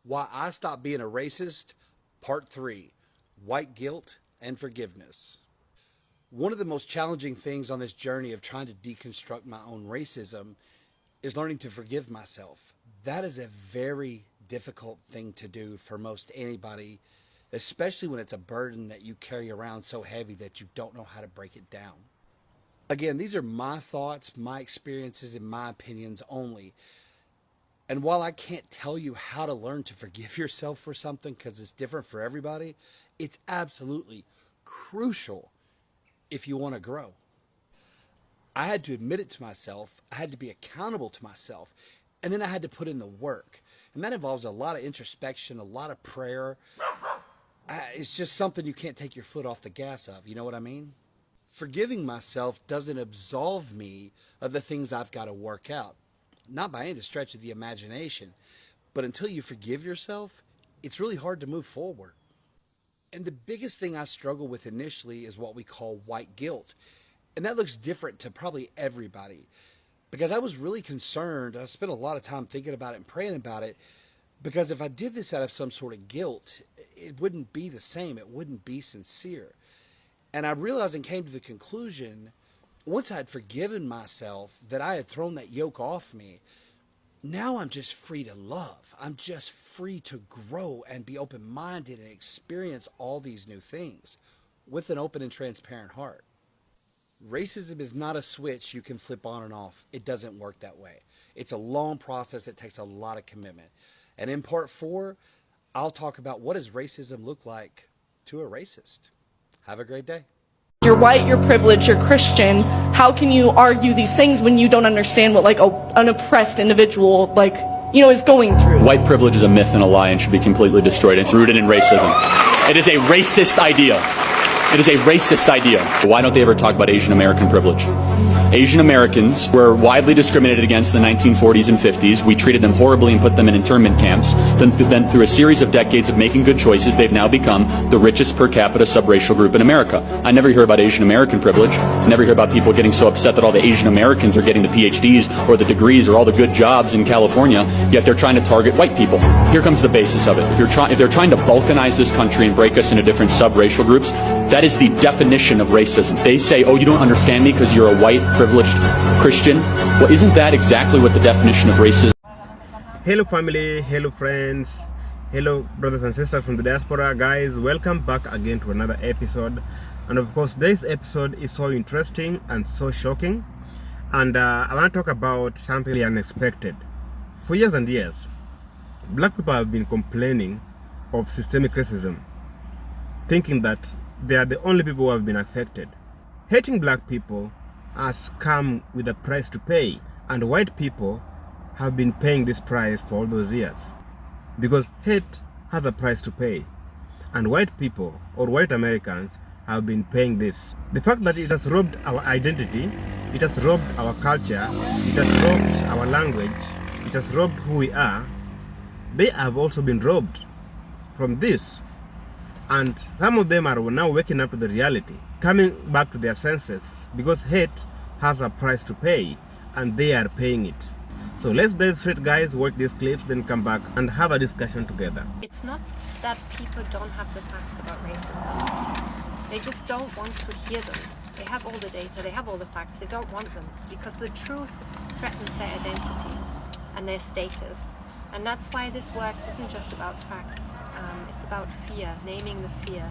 Why I Stopped Being a Racist, Part 3, White Guilt and Forgiveness. One of the most challenging things on this journey of trying to deconstruct my own racism is learning to forgive myself. That is a very difficult thing to do for most anybody, especially when it's a burden that you carry around so heavy that you don't know how to break it down. Again, these are my thoughts, my experiences, and my opinions only. And while I can't tell you how to learn to forgive yourself for something because it's different for everybody, it's absolutely crucial if you want to grow. I had to admit it to myself. I had to be accountable to myself. And then I had to put in the work. And that involves a lot of introspection, a lot of prayer. It's just something you can't take your foot off the gas of. You know what I mean? Forgiving myself doesn't absolve me of the things I've got to work out. Not by any stretch of the imagination, but until you forgive yourself, it's really hard to move forward. And the biggest thing I struggle with initially is what we call white guilt. And that looks different to probably everybody. Because I was really concerned, I spent a lot of time thinking about it and praying about it, because if I did this out of some sort of guilt, it wouldn't be the same, it wouldn't be sincere. And I realized and came to the conclusion, once I had forgiven myself, that I had thrown that yoke off me, now I'm just free to love. I'm just free to grow and be open-minded and experience all these new things with an open and transparent heart. Racism is not a switch you can flip on and off. It doesn't work that way. It's a long process that takes a lot of commitment. And in part 4, I'll talk about what does racism look like to a racist. Have a great day. You're white, you're privileged, you're Christian. How can you argue these things when you don't understand what an oppressed individual is going through? White privilege is a myth and a lie and should be completely destroyed. It's rooted in racism. It is a racist idea. It is a racist idea. Why don't they ever talk about Asian American privilege? Asian Americans were widely discriminated against in the 1940s and 50s. We treated them horribly and put them in internment camps. Then through a series of decades of making good choices, they've now become the richest per capita subracial group in America. I never hear about Asian American privilege. I never hear about people getting so upset that all the Asian Americans are getting the PhDs or the degrees or all the good jobs in California, yet they're trying to target white people. Here comes the basis of it. If they're trying to balkanize this country and break us into different subracial groups, that is the definition of racism. They say, oh, you don't understand me because you're a white, privileged Christian. Well, isn't that exactly what the definition of racism? Hello family, hello friends, hello brothers and sisters from the diaspora. Guys, welcome back again to another episode. And of course, today's episode is so interesting and so shocking. And I want to talk about something really unexpected. For years and years, black people have been complaining of systemic racism, thinking that they are the only people who have been affected. Hating black people has come with a price to pay, and white people have been paying this price for all those years. Because hate has a price to pay, and white people, or white Americans, have been paying this. The fact that it has robbed our identity, it has robbed our culture, it has robbed our language, it has robbed who we are, they have also been robbed from this. And some of them are now waking up to the reality, coming back to their senses, because hate has a price to pay, and they are paying it. So let's dive straight, guys, watch these clips, then come back and have a discussion together. It's not that people don't have the facts about racism. They just don't want to hear them. They have all the data, they have all the facts, they don't want them, because the truth threatens their identity and their status. And that's why this work isn't just about facts. It's about fear, naming the fear.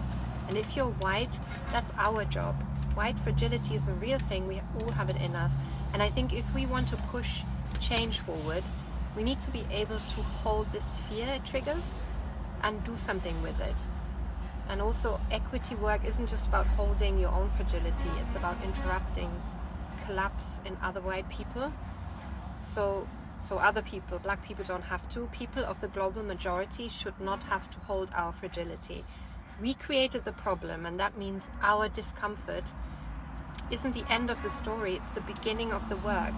And if you're white, that's our job. White fragility is a real thing. We all have it in us. And I think if we want to push change forward, we need to be able to hold this fear it triggers and do something with it. And also, equity work isn't just about holding your own fragility. It's about interrupting collapse in other white people. So other people, black people, don't have to. People of the global majority should not have to hold our fragility. We created the problem, and that means our discomfort isn't the end of the story, it's the beginning of the work.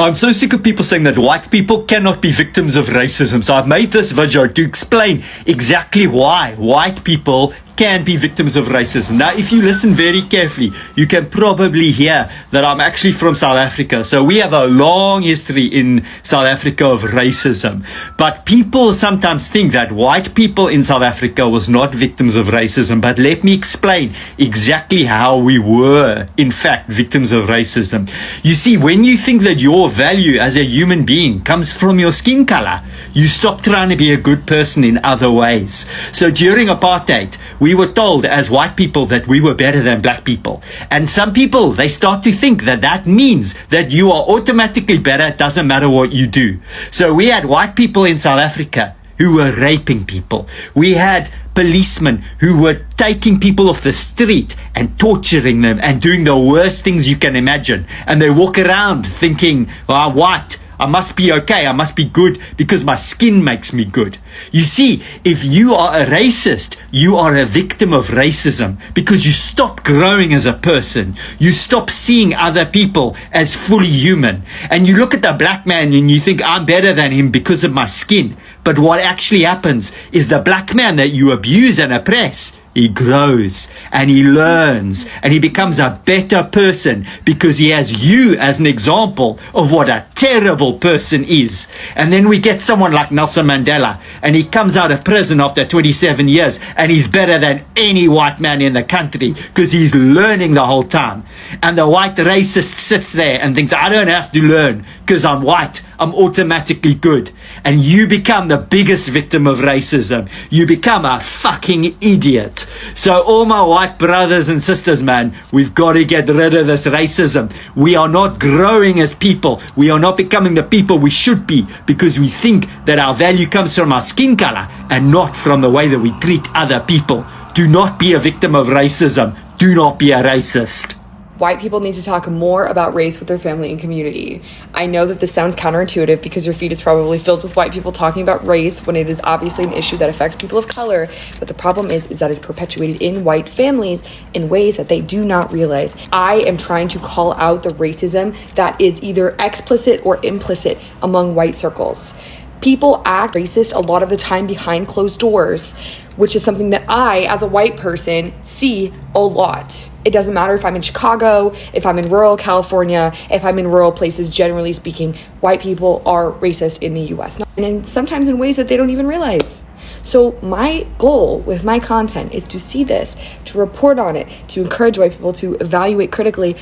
I'm so sick of people saying that white people cannot be victims of racism. So I've made this video to explain exactly why white people can be victims of racism. Now, if you listen very carefully, you can probably hear that I'm actually from South Africa. So we have a long history in South Africa of racism. But people sometimes think that white people in South Africa was not victims of racism. But let me explain exactly how we were, in fact, victims of racism. You see, when you think that your value as a human being comes from your skin color, you stop trying to be a good person in other ways. So during apartheid, we were told as white people that we were better than black people. And some people, they start to think that that means that you are automatically better. It doesn't matter what you do. So we had white people in South Africa who were raping people. We had policemen who were taking people off the street and torturing them and doing the worst things you can imagine. And they walk around thinking, well, I'm white, I must be okay, I must be good because my skin makes me good. You see, if you are a racist, you are a victim of racism because you stop growing as a person. You stop seeing other people as fully human. And you look at the black man and you think, I'm better than him because of my skin. But what actually happens is the black man that you abuse and oppress, he grows and he learns and he becomes a better person because he has you as an example of what a terrible person is. And then we get someone like Nelson Mandela and he comes out of prison after 27 years and he's better than any white man in the country because he's learning the whole time. And the white racist sits there and thinks, I don't have to learn because I'm white, I'm automatically good. And you become the biggest victim of racism. You become a fucking idiot. So all my white brothers and sisters, man, we've got to get rid of this racism. We are not growing as people. We are not becoming the people we should be because we think that our value comes from our skin color and not from the way that we treat other people. Do not be a victim of racism. Do not be a racist. White people need to talk more about race with their family and community. I know that this sounds counterintuitive because your feed is probably filled with white people talking about race when it is obviously an issue that affects people of color, but the problem is that it's perpetuated in white families in ways that they do not realize. I am trying to call out the racism that is either explicit or implicit among white circles. People act racist a lot of the time behind closed doors, which is something that I, as a white person, see a lot. It doesn't matter if I'm in Chicago, if I'm in rural California, if I'm in rural places, generally speaking, white people are racist in the US. And sometimes in ways that they don't even realize. So my goal with my content is to see this, to report on it, to encourage white people to evaluate critically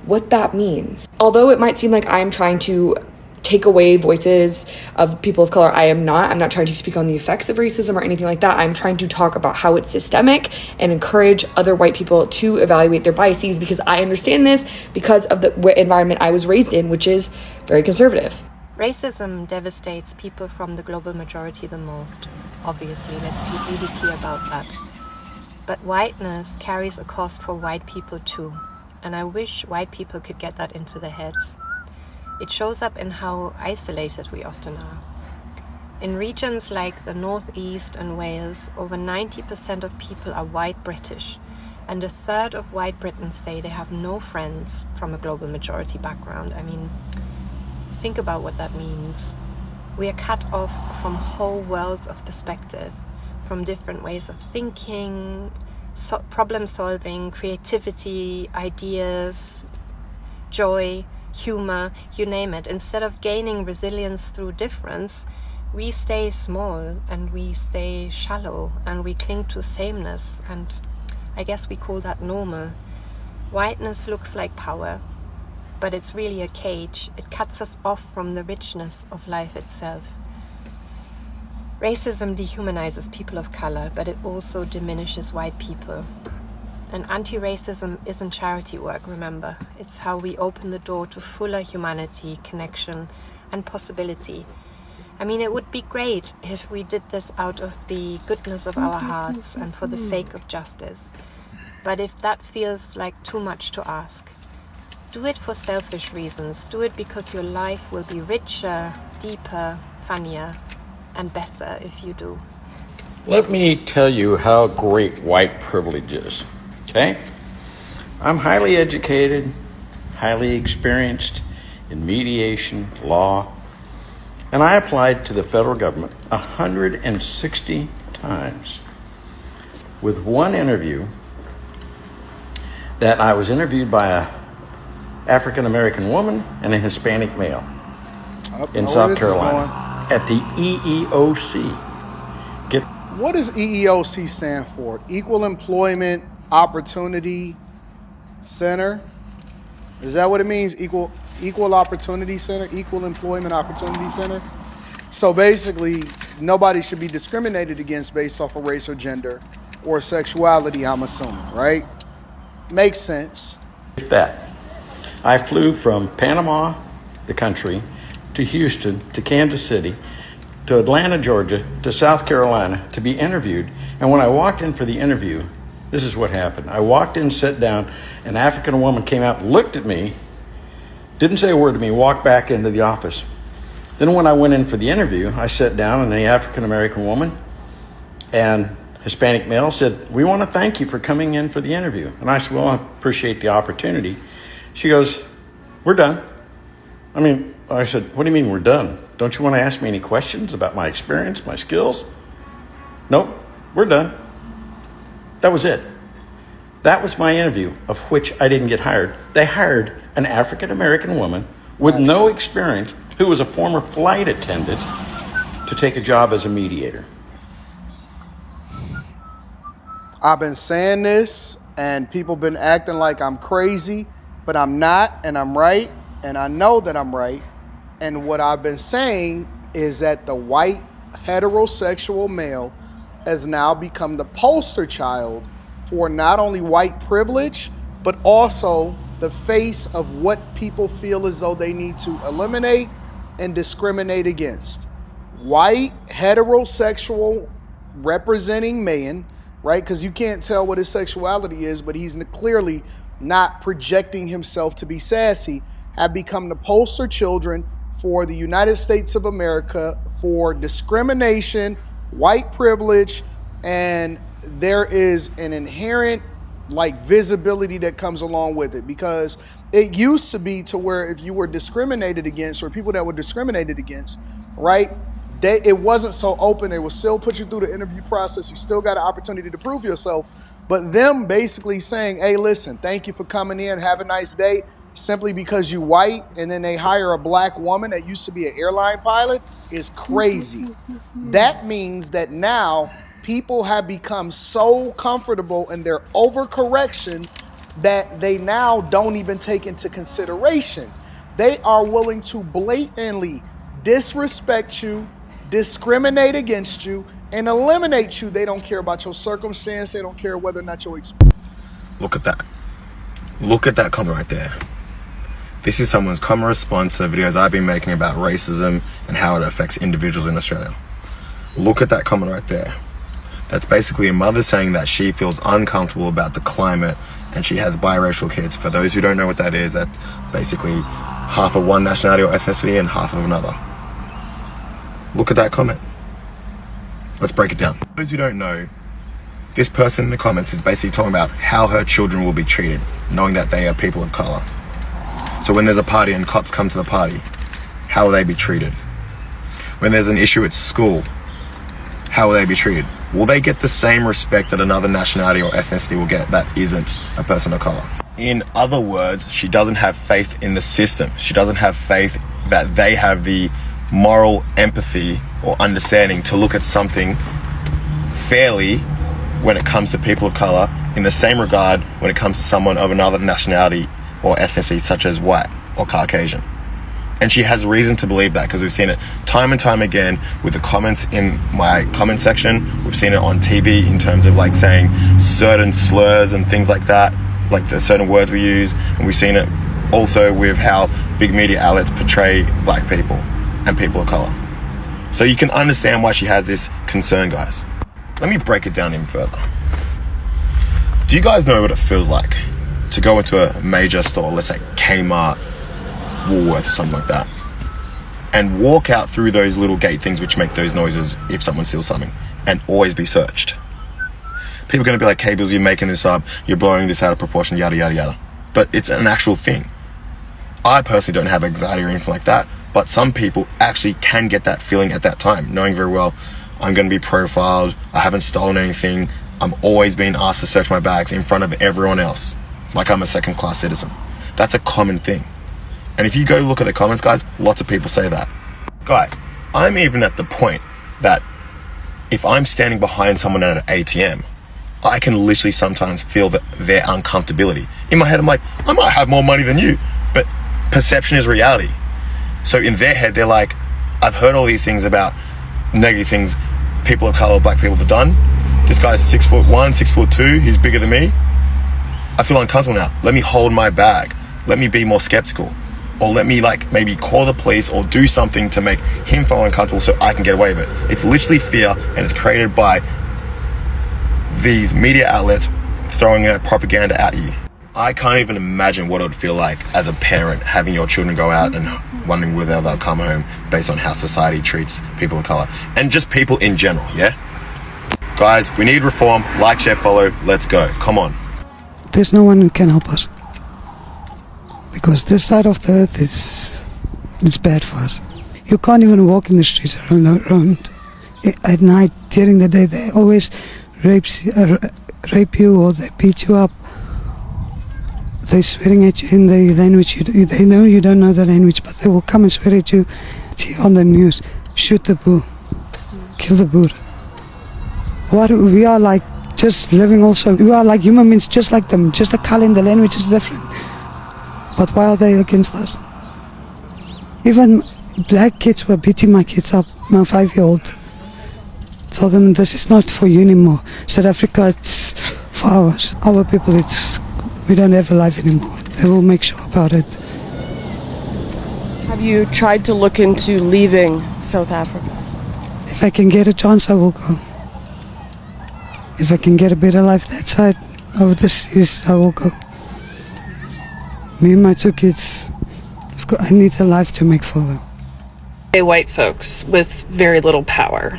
what that means. Although it might seem like I'm trying to take away voices of people of color, I'm not trying to speak on the effects of racism or anything like that. I'm trying to talk about how it's systemic and encourage other white people to evaluate their biases because I understand this because of the environment I was raised in, which is very conservative. Racism devastates people from the global majority the most. Obviously, let's be really clear about that. But whiteness carries a cost for white people too. And I wish white people could get that into their heads. It shows up in how isolated we often are. In regions like the Northeast and Wales, over 90% of people are white British, and a third of white Britons say they have no friends from a global majority background. I mean, think about what that means. We are cut off from whole worlds of perspective, from different ways of thinking, problem solving, creativity, ideas, joy, humor, you name it. Instead of gaining resilience through difference, we stay small and we stay shallow and we cling to sameness, and I guess we call that normal. Whiteness looks like power, but it's really a cage. It cuts us off from the richness of life itself. Racism dehumanizes people of color, but it also diminishes white people. And anti-racism isn't charity work, remember. It's how we open the door to fuller humanity, connection, and possibility. I mean, it would be great if we did this out of the goodness of our hearts and for the sake of justice. But if that feels like too much to ask, do it for selfish reasons. Do it because your life will be richer, deeper, funnier, and better if you do. Let me tell you how great white privilege is. Okay? I'm highly educated, highly experienced in mediation, law, and I applied to the federal government 160 times with one interview that I was interviewed by a African American woman and a Hispanic male in South Carolina at the EEOC. What does EEOC stand for? Equal Employment Opportunity Center? Is that what it means? Equal Opportunity Center? Equal Employment Opportunity Center? So basically, nobody should be discriminated against based off of race or gender or sexuality, I'm assuming, right? Makes sense. That. I flew from Panama, the country, to Houston, to Kansas City, to Atlanta, Georgia, to South Carolina to be interviewed. And when I walked in for the interview, this is what happened. I walked in, sat down, an African woman came out, looked at me, didn't say a word to me, walked back into the office. Then when I went in for the interview, I sat down and the African American woman and Hispanic male said, "We want to thank you for coming in for the interview." And I said, "Well, I appreciate the opportunity." She goes, "We're done." I said, "What do you mean we're done? Don't you want to ask me any questions about my experience, my skills?" "Nope, we're done." That was it. That was my interview, of which I didn't get hired. They hired an African American woman with no experience who was a former flight attendant to take a job as a mediator. I've been saying this and people been acting like I'm crazy, but I'm not, and I'm right, and I know that I'm right. And what I've been saying is that the white heterosexual male has now become the poster child for not only white privilege, but also the face of what people feel as though they need to eliminate and discriminate against. White heterosexual representing man, right? Because you can't tell what his sexuality is, but he's clearly not projecting himself to be sassy, have become the poster children for the United States of America for discrimination, white privilege, and there is an inherent visibility that comes along with it, because it used to be to where if you were discriminated against, or people that were discriminated against, right, it wasn't so open. They would still put you through the interview process. You still got an opportunity to prove yourself, but them basically saying, "Hey, listen, thank you for coming in, have a nice day," simply because you white, and then they hire a black woman that used to be an airline pilot, is crazy. That means that now people have become so comfortable in their overcorrection that they now don't even take into consideration. They are willing to blatantly disrespect you, discriminate against you, and eliminate you. They don't care about your circumstance. They don't care whether or not your experience. Look at that. Look at that comment right there. This is someone's common response to the videos I've been making about racism and how it affects individuals in Australia. Look at that comment right there. That's basically a mother saying that she feels uncomfortable about the climate and she has biracial kids. For those who don't know what that is, that's basically half of one nationality or ethnicity and half of another. Look at that comment. Let's break it down. For those who don't know, this person in the comments is basically talking about how her children will be treated, knowing that they are people of color. So when there's a party and cops come to the party, how will they be treated? When there's an issue at school, how will they be treated? Will they get the same respect that another nationality or ethnicity will get that isn't a person of color? In other words, she doesn't have faith in the system. She doesn't have faith that they have the moral empathy or understanding to look at something fairly when it comes to people of color, in the same regard when it comes to someone of another nationality or ethnicity such as white or Caucasian. And she has reason to believe that because we've seen it time and time again with the comments in my comment section. We've seen it on TV in terms of saying certain slurs and things like that, like the certain words we use. And we've seen it also with how big media outlets portray black people and people of color. So you can understand why she has this concern, guys. Let me break it down even further. Do you guys know what it feels like to go into a major store, let's say Kmart, Woolworths, something like that, and walk out through those little gate things which make those noises if someone steals something, and always be searched? People are going to be like, "Cables, you're making this up, you're blowing this out of proportion, yada yada yada." But it's an actual thing. I personally don't have anxiety or anything like that, but some people actually can get that feeling at that time, knowing very well I'm going to be profiled, I haven't stolen anything, I'm always being asked to search my bags in front of everyone else, like I'm a second-class citizen. That's a common thing. And if you go look at the comments, guys, lots of people say that. Guys, I'm even at the point that if I'm standing behind someone at an ATM, I can literally sometimes feel their uncomfortability. In my head, I'm like, I might have more money than you, but perception is reality. So in their head, they're like, I've heard all these things about negative things people of color, black people have done. This guy's 6'1", 6'2", he's bigger than me. I feel uncomfortable now. Let me hold my bag. Let me be more skeptical. Or let me like maybe call the police or do something to make him feel uncomfortable so I can get away with it. It's literally fear, and it's created by these media outlets throwing that propaganda at you. I can't even imagine what it would feel like as a parent having your children go out and wondering whether they'll come home based on how society treats people of color and just people in general, yeah? Guys, we need reform. Like, share, follow. Let's go. Come on. There's no one who can help us, because this side of the earth it's bad for us. You can't even walk in the streets around. At night, during the day, they always rape you or they beat you up. They're swearing at you in the language. They know you don't know the language, but they will come and swear at you. See on the news, shoot the Boer, kill the Boer. What we are like, just living also. We are like human beings, just like them. Just the color and the language is different. But why are they against us? Even black kids were beating my kids up, my 5-year-old. Told them, this is not for you anymore. South Africa, it's for ours. Our people, we don't have a life anymore. They will make sure about it. Have you tried to look into leaving South Africa? If I can get a chance, I will go. If I can get a better life that side of the seas, I will go. Me and my 2 kids, I need a life to make for them. White folks with very little power.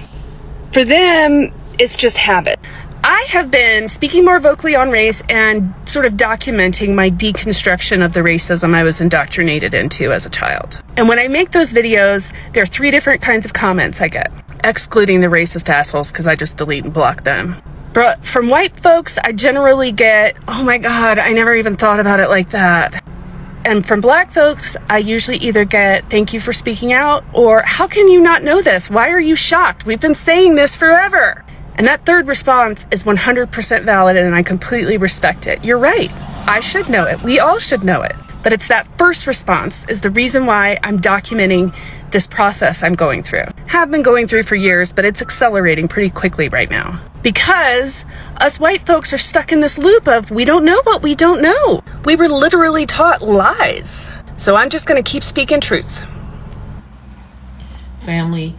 For them, it's just habit. I have been speaking more vocally on race and sort of documenting my deconstruction of the racism I was indoctrinated into as a child. And when I make those videos, there are 3 different kinds of comments I get, excluding the racist assholes because I just delete and block them. But from white folks, I generally get, oh my God, I never even thought about it like that. And from black folks, I usually either get, thank you for speaking out, or how can you not know this? Why are you shocked? We've been saying this forever. And that third response is 100% valid, and I completely respect it. You're right. I should know it. We all should know it. But it's that first response is the reason why I'm documenting this process I'm going through. Have been going through for years, but it's accelerating pretty quickly right now. Because us white folks are stuck in this loop of we don't know what we don't know. We were literally taught lies. So I'm just going to keep speaking truth. Family,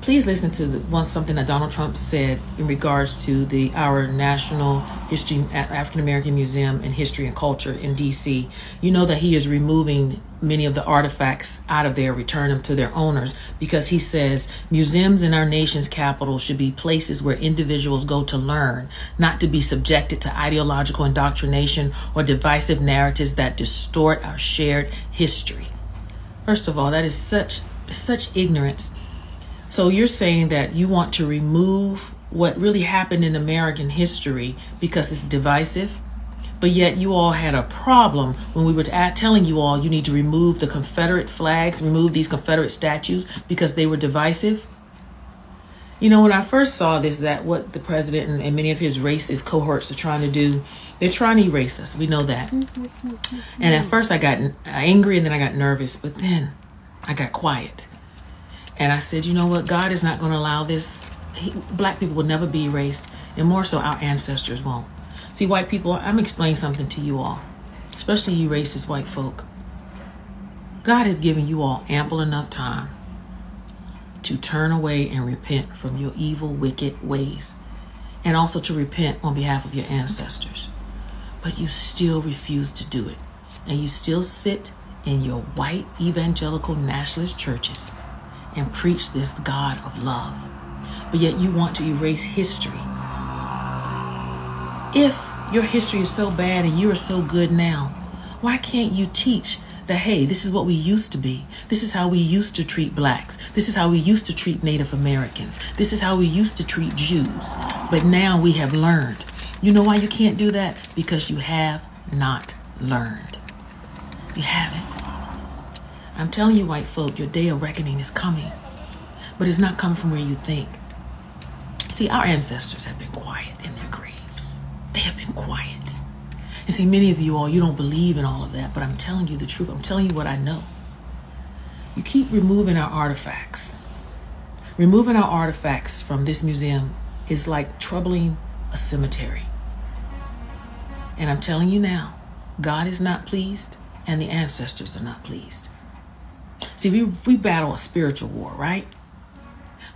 please listen to something that Donald Trump said in regards to our National History African American Museum and History and Culture in DC. You know that he is removing many of the artifacts out of there, return them to their owners, because he says museums in our nation's capital should be places where individuals go to learn, not to be subjected to ideological indoctrination or divisive narratives that distort our shared history. First of all, that is such ignorance. So you're saying that you want to remove what really happened in American history because it's divisive, but yet you all had a problem when we were telling you all you need to remove the Confederate flags, remove these Confederate statues because they were divisive. You know, when I first saw this, that what the president and many of his racist cohorts are trying to do, they're trying to erase us. We know that. And at first I got angry and then I got nervous, but then I got quiet. And I said, you know what? God is not going to allow this. Black people will never be erased, and more so our ancestors won't. See, white people, I'm explaining something to you all, especially you racist white folk. God has given you all ample enough time to turn away and repent from your evil, wicked ways, and also to repent on behalf of your ancestors. But you still refuse to do it, and you still sit in your white evangelical nationalist churches and preach this God of love, but yet you want to erase history. If your history is so bad and you are so good now, why can't you teach that, hey, this is what we used to be. This is how we used to treat blacks. This is how we used to treat Native Americans. This is how we used to treat Jews. But now we have learned. You know why you can't do that? Because you have not learned. You haven't. I'm telling you, white folk, your day of reckoning is coming. But it's not coming from where you think. See, our ancestors have been quiet in their graves. They have been quiet. And see, many of you all, you don't believe in all of that, but I'm telling you the truth. I'm telling you what I know. You keep removing our artifacts. Removing our artifacts from this museum is like troubling a cemetery. And I'm telling you now, God is not pleased and the ancestors are not pleased. See, we battle a spiritual war, right?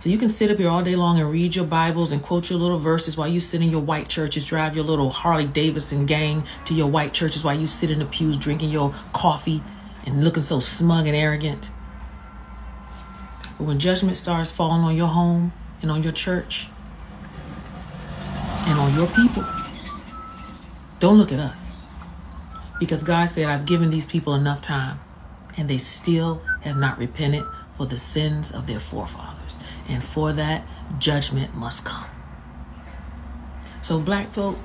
So you can sit up here all day long and read your Bibles and quote your little verses while you sit in your white churches, drive your little Harley Davidson gang to your white churches while you sit in the pews drinking your coffee and looking so smug and arrogant. But when judgment starts falling on your home and on your church and on your people, don't look at us. Because God said, I've given these people enough time and they still have not repented for the sins of their forefathers. And for that, judgment must come. So black folk,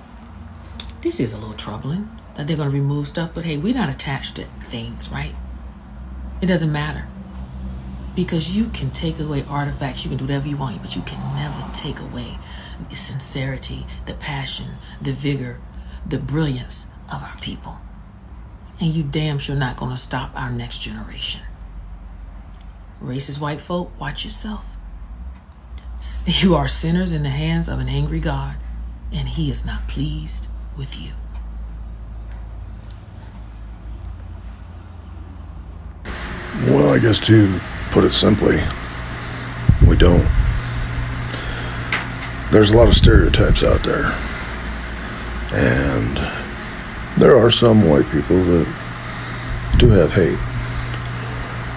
this is a little troubling that they're going to remove stuff, but hey, we're not attached to things, right? It doesn't matter. Because you can take away artifacts, you can do whatever you want, but you can never take away the sincerity, the passion, the vigor, the brilliance of our people. And you damn sure not going to stop our next generation. Racist white folk, watch yourself. You are sinners in the hands of an angry God, and he is not pleased with you. Well, I guess to put it simply, we don't. There's a lot of stereotypes out there, and there are some white people that do have hate,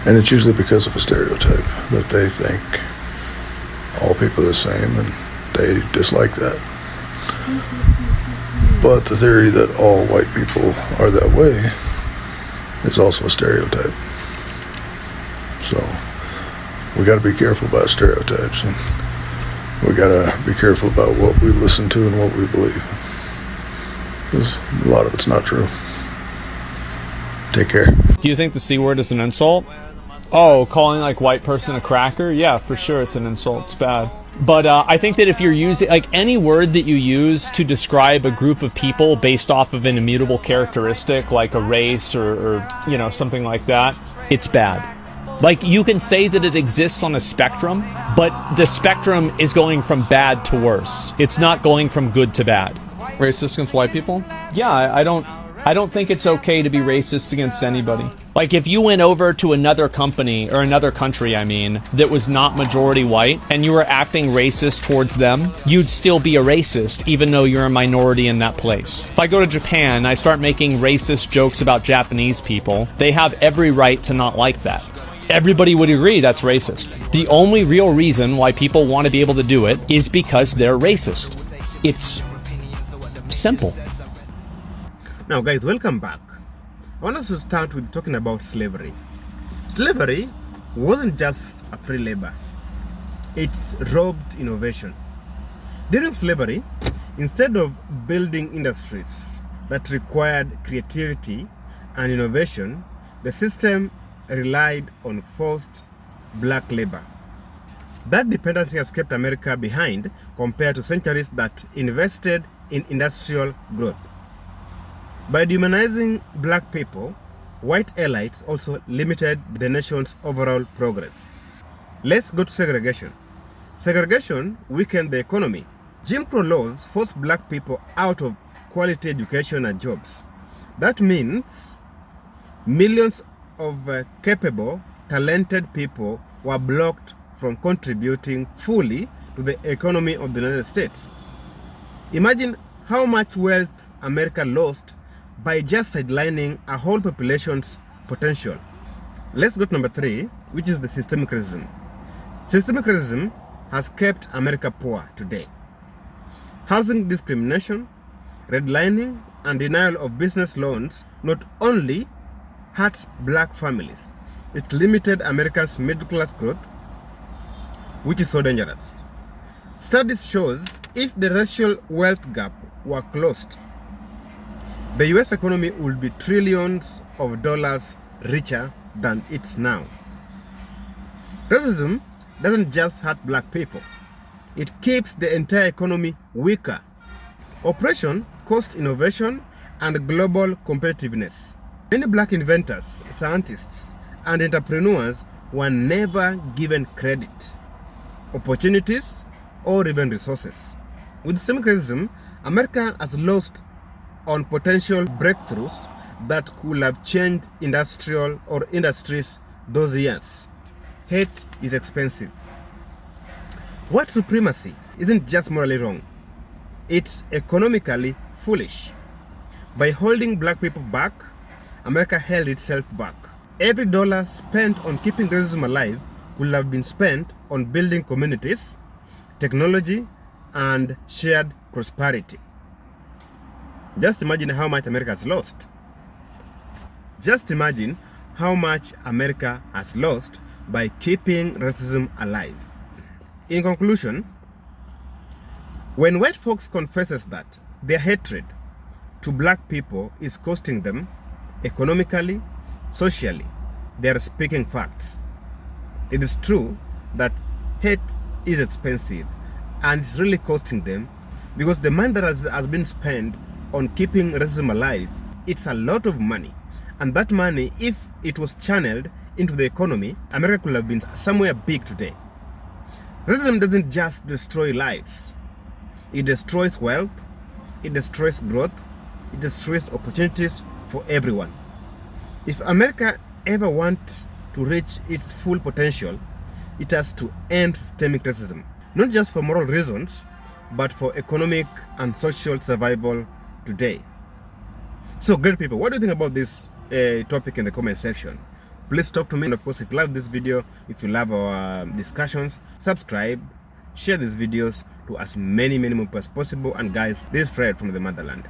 and it's usually because of a stereotype that they think all people are the same and they dislike that. But the theory that all white people are that way is also a stereotype. So we got to be careful about stereotypes, and we got to be careful about what we listen to and what we believe, because a lot of it's not true. Take care. Do you think the C word is an insult? Oh, calling like white person a cracker? Yeah, for sure it's an insult. It's bad. But I think that if you're using, like, any word that you use to describe a group of people based off of an immutable characteristic, like a race or you know, something like that, it's bad. Like, you can say that it exists on a spectrum, but the spectrum is going from bad to worse. It's not going from good to bad. Racist against white people? Yeah, I don't think it's okay to be racist against anybody. Like, if you went over to another company, or another country, I mean, that was not majority white, and you were acting racist towards them, you'd still be a racist, even though you're a minority in that place. If I go to Japan and I start making racist jokes about Japanese people, they have every right to not like that. Everybody would agree that's racist. The only real reason why people want to be able to do it is because they're racist. It's simple. Now guys, welcome back. I want us to start with talking about slavery. Slavery wasn't just a free labor. It robbed innovation. During slavery, instead of building industries that required creativity and innovation, the system relied on forced black labor. That dependency has kept America behind compared to centuries that invested in industrial growth. By dehumanizing black people, white elites also limited the nation's overall progress. Let's go to segregation. Segregation weakened the economy. Jim Crow laws forced black people out of quality education and jobs. That means millions of capable, talented people were blocked from contributing fully to the economy of the United States. Imagine how much wealth America lost by just sidelining a whole population's potential. Let's go to number 3, which is the systemic racism. Systemic racism has kept America poor today. Housing discrimination, redlining, and denial of business loans not only hurt black families. It limited America's middle-class growth, which is so dangerous. Studies shows if the racial wealth gap were closed, the US economy would be trillions of dollars richer than it's now. Racism doesn't just hurt black people. It keeps the entire economy weaker. Oppression costs innovation and global competitiveness. Many black inventors, scientists, and entrepreneurs were never given credit, opportunities, or even resources. With systemic racism, America has lost on potential breakthroughs that could have changed industries those years. Hate is expensive. White supremacy isn't just morally wrong, it's economically foolish. By holding black people back, America held itself back. Every dollar spent on keeping racism alive could have been spent on building communities, technology, and shared prosperity. Just imagine how much America has lost. Just imagine how much America has lost by keeping racism alive. In conclusion, when white folks confesses that their hatred to black people is costing them economically, socially, they are speaking facts. It is true that hate is expensive and it's really costing them, because the money that has been spent on keeping racism alive, it's a lot of money. And that money, if it was channeled into the economy, America could have been somewhere big today. Racism doesn't just destroy lives. It destroys wealth, it destroys growth, it destroys opportunities for everyone. If America ever wants to reach its full potential, it has to end systemic racism. Not just for moral reasons, but for economic and social survival today. So great people, what do you think about this topic in the comment section? Please talk to me, and of course if you love this video, if you love our discussions, subscribe, share these videos to as many people as possible. And guys, this is Fred from the motherland.